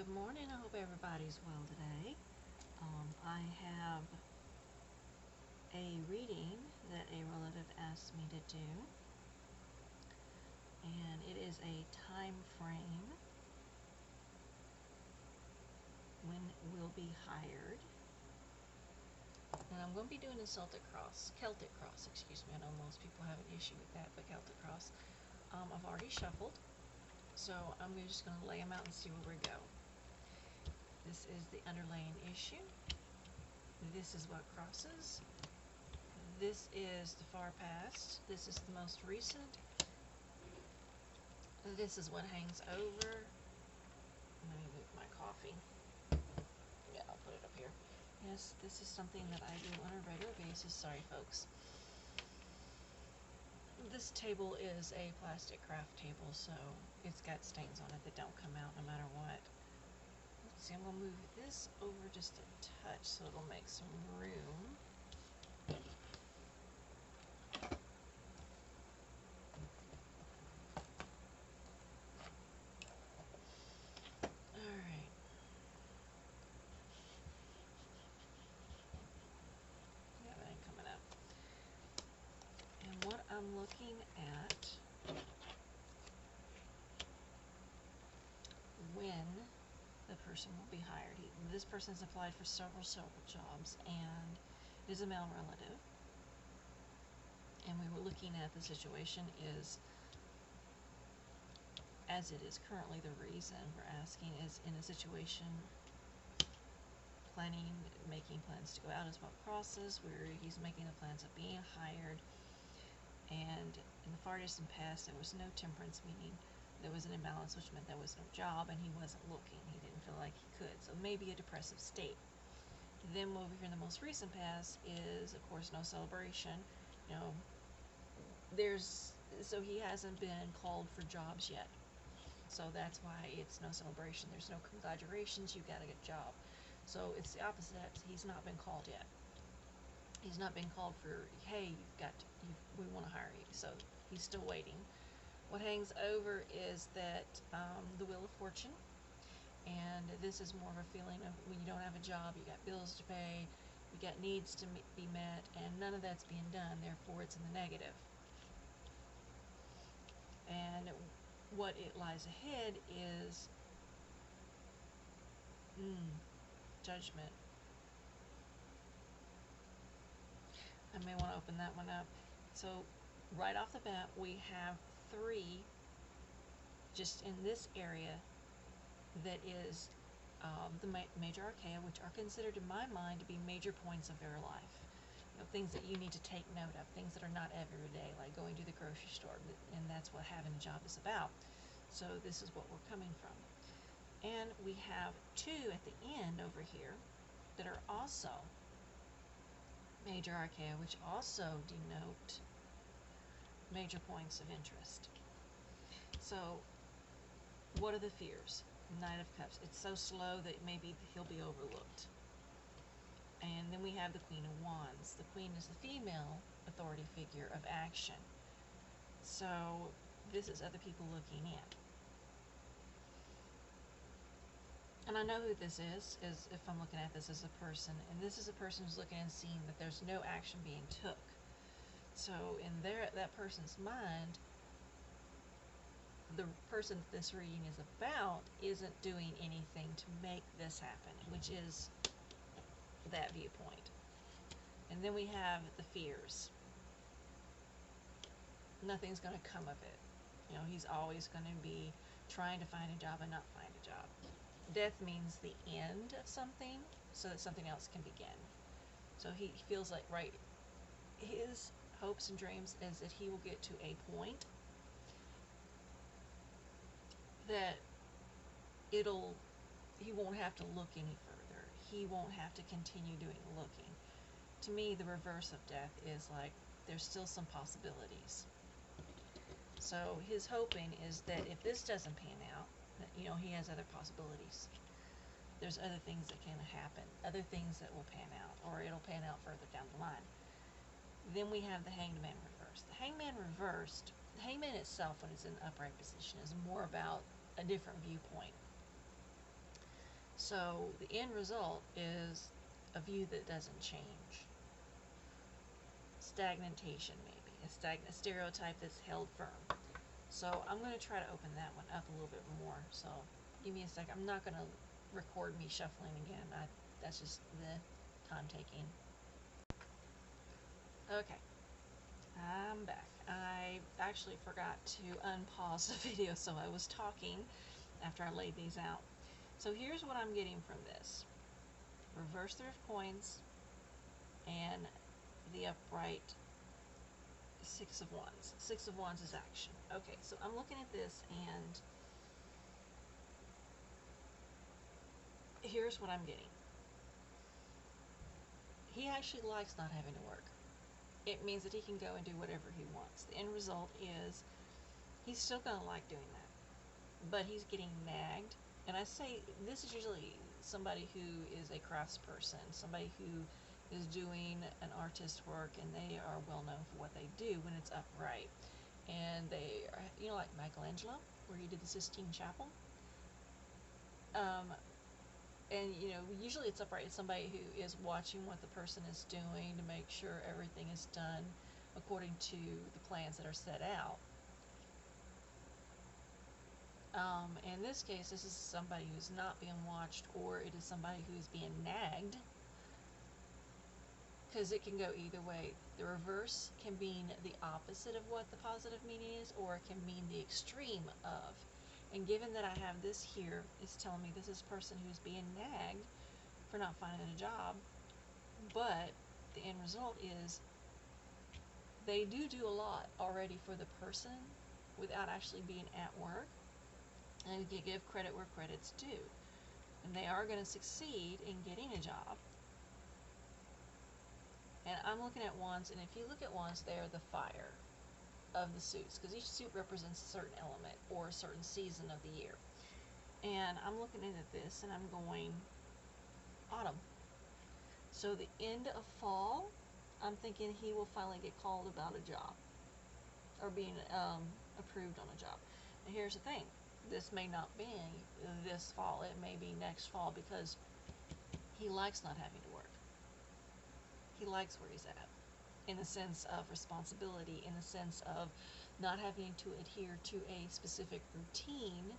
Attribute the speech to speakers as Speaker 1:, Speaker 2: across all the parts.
Speaker 1: Good morning. I hope everybody's well today. I have a reading that a relative asked me to do, and it is a time frame when we'll be hired. And I'm going to be doing a Celtic cross, excuse me. I know most people have an issue with that, but Celtic cross. I've already shuffled, so I'm just going to lay them out and see where we go. This is the underlying issue. This is what crosses. This is the far past. This is the most recent. This is what hangs over. Let me move my coffee. Yeah, I'll put it up here. Yes, this is something that I do on a regular basis. Sorry, folks. This table is a plastic craft table, so it's got stains on it that don't come out no matter what. Let's see, I'm going to move this over just a touch so it'll make some room. Alright. Yeah, that ain't coming up. And what I'm looking at when the person will be hired. This person's applied for several jobs, and it is a male relative. And we were looking at the situation is, as it is currently, the reason we're asking is in a situation making plans to go out is what crosses, where he's making the plans of being hired. And in the far distant past, there was no temperance, meaning there was an imbalance, which meant there was no job, and he wasn't looking. He didn't feel like he could. So maybe a depressive state. Then over here in the most recent past is, of course, no celebration. You know, so he hasn't been called for jobs yet. So that's why it's no celebration. There's no congratulations, you got a good job. So it's the opposite. He's not been called yet. He's not been called for, hey, we want to hire you. So he's still waiting. What hangs over is that the Wheel of Fortune, and this is more of a feeling of when you don't have a job, you got bills to pay, you got needs to be met, and none of that's being done, therefore it's in the negative. And what it lies ahead is Judgment. I may want to open that one up. So right off the bat, we have 3 just in this area that is the major arcana, which are considered in my mind to be major points of your life. You know, things that you need to take note of, things that are not every day, like going to the grocery store, and that's what having a job is about. So this is what we're coming from. And we have 2 at the end over here that are also major arcana, which also denote major points of interest. So what are the fears? Knight of Cups. It's so slow that maybe he'll be overlooked. And then we have the Queen of Wands. The Queen is the female authority figure of action. So this is other people looking in. And I know who this is if I'm looking at this as a person. And this is a person who's looking and seeing that there's no action being took. So in that person's mind, the person that this reading is about isn't doing anything to make this happen, which is that viewpoint. And then we have the fears. Nothing's going to come of it. You know, he's always going to be trying to find a job and not find a job. Death means the end of something so that something else can begin. So he feels like, right, his hopes and dreams is that he will get to a point that he won't have to look any further. He won't have to continue doing looking. To me, the reverse of death is like there's still some possibilities. So his hoping is that if this doesn't pan out, that, you know, he has other possibilities. There's other things that can happen, other things that will pan out, or it'll pan out further down the line. Then we have the Hanged Man reversed. The Hanged Man reversed, the Hangman itself, when it's in upright position, is more about a different viewpoint. So the end result is a view that doesn't change. Stagnation, maybe. A stereotype that's held firm. So I'm going to try to open that one up a little bit more. So give me a second. I'm not going to record me shuffling again. That's just the time taking. Okay. I'm back. I actually forgot to unpause the video, so I was talking after I laid these out. So here's what I'm getting from this. Reverse 3 of coins and the upright 6 of wands. 6 of wands is action. Okay, so I'm looking at this and here's what I'm getting. He actually likes not having to work. It means that he can go and do whatever he wants. The end result is he's still going to like doing that, but he's getting nagged. And I say this is usually somebody who is a craftsperson, somebody who is doing an artist work, and they are well known for what they do when it's upright. And they are, you know, like Michelangelo, where he did the Sistine Chapel. And you know, usually it's upright. It's somebody who is watching what the person is doing to make sure everything is done according to the plans that are set out. In this case, this is somebody who's not being watched, or it is somebody who is being nagged, because it can go either way. The reverse can mean the opposite of what the positive meaning is, or it can mean the extreme of. And given that I have this here, it's telling me this is a person who's being nagged for not finding a job, but the end result is they do a lot already for the person without actually being at work, and you give credit where credit's due. And they are going to succeed in getting a job. And I'm looking at wands, and if you look at wands, they're the fire of the suits, because each suit represents a certain element or a certain season of the year. And I'm looking at this, and I'm going autumn. So the end of fall, I'm thinking he will finally get called about a job, or being approved on a job. And here's the thing, this may not be this fall, it may be next fall, because he likes not having to work. He likes where he's at, in the sense of responsibility, in the sense of not having to adhere to a specific routine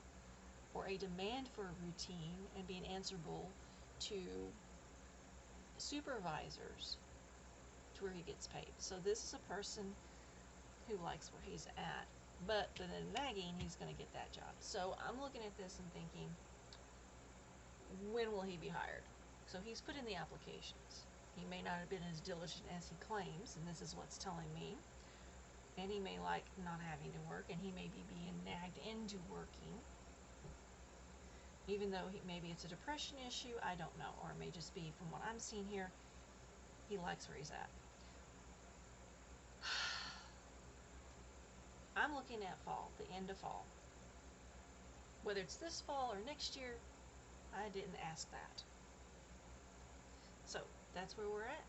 Speaker 1: or a demand for a routine, and being answerable to supervisors to where he gets paid. So this is a person who likes where he's at, but then in nagging, he's going to get that job. So I'm looking at this and thinking, when will he be hired? So he's put in the applications. He may not have been as diligent as he claims, and this is what's telling me. And he may like not having to work, and he may be being nagged into working. Even though maybe it's a depression issue, I don't know. Or it may just be, from what I'm seeing here, he likes where he's at. I'm looking at fall, the end of fall. Whether it's this fall or next year, I didn't ask that. So that's where we're at.